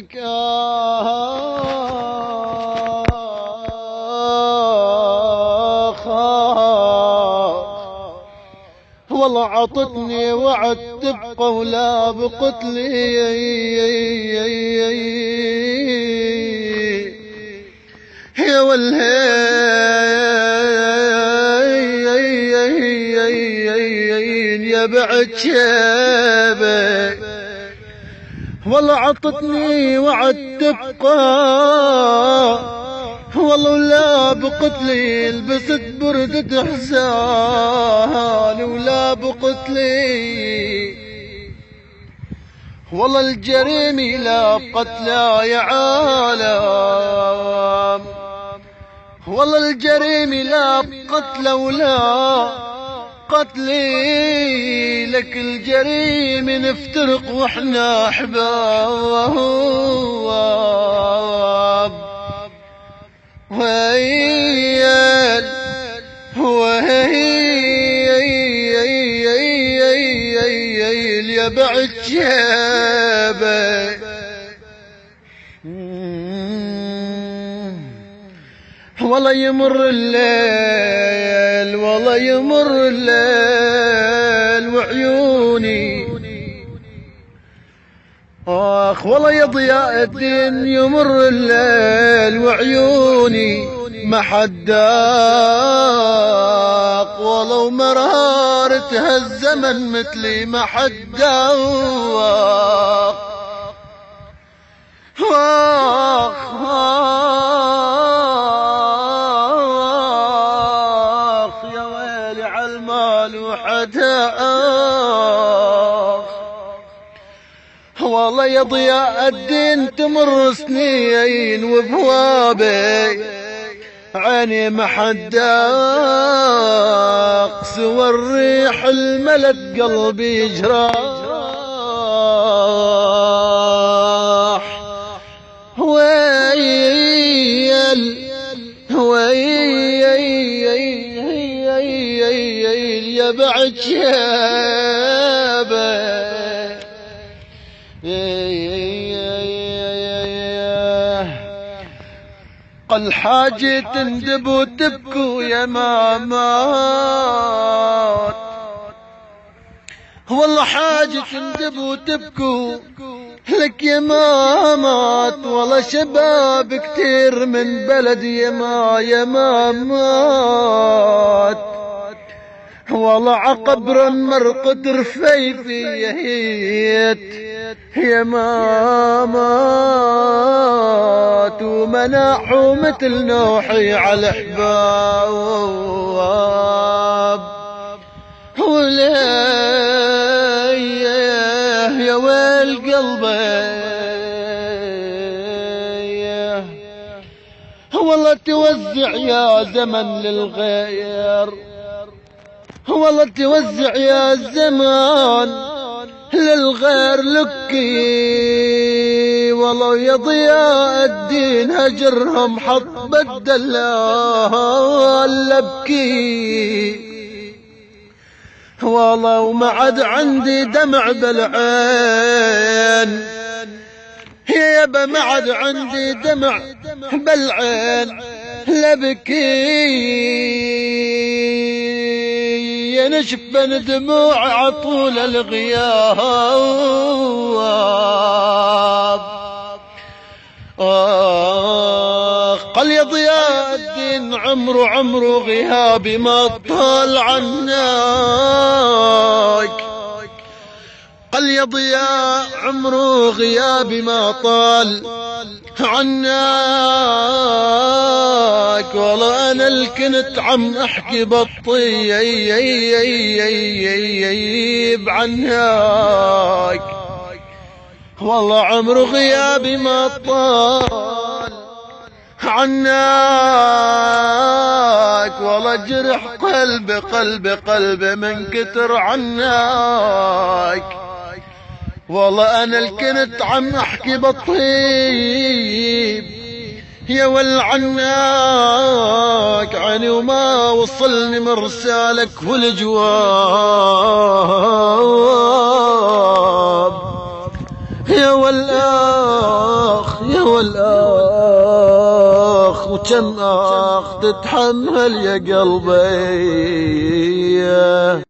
لك والله عطتني وعد تبقى ولا بقتلي يا والهين يا بعد شيبك والله عطتني وعد تبقى والله ولا بقتلي لبست بردة حزان ولا بقتلي والله الجريم لا بقتلى يا عالم والله الجريم لا بقتلى ولا قتلي لك الجريم نفترق واحنا احباب وهيل وهيل يا بعد شيبك والله يمر الليل والله يمر الليل وعيوني آخ والله يا ضياء الدين يمر الليل وعيوني ما حد داق ولو مرارتها الزمن مثلي ما حد داق يا ويلي عالمال وحدها والله يا ضياء الدين تمر سنين وبوابي عيني ما حد داق سوى الريح الملت قلبي جراح ويل يا بعد شيبه قل حاجة تندب وتبكوا يا مامات والله حاجة تندب وتبكوا لك يا مامات والله شباب كتير من بلدي يا مامات والله عقبر مرقد رفيفي يهيت يا مامات ومناحوا مثل نوحي على الحباب ولا يا ويل قلبي والله توزع يا زمن للغير والله توزع يا زمان للغير لكي والله يا ضياء الدين هجرهم حط بدل لبكي والله وما عاد عندي دمع بالعين يابا ما عاد عندي دمع بالعين لبكي نشفن دموع عطول الغياب قال يا ضياء الدين عمرو غيابي ما طال عناك قال يا ضياء عمرو غيابي ما طال عناك والله انا اللي كنت عم احكي بطيب عناك والله عمرو غيابي ما طال عناك والله جرح قلبي من كتر عناك والله انا اللي كنت عم احكي بطيب يا ولعناك عيني وما وصلني مرسالك والجواب يا والآخ والآخ وكم آخ تتحمل يا قلبي.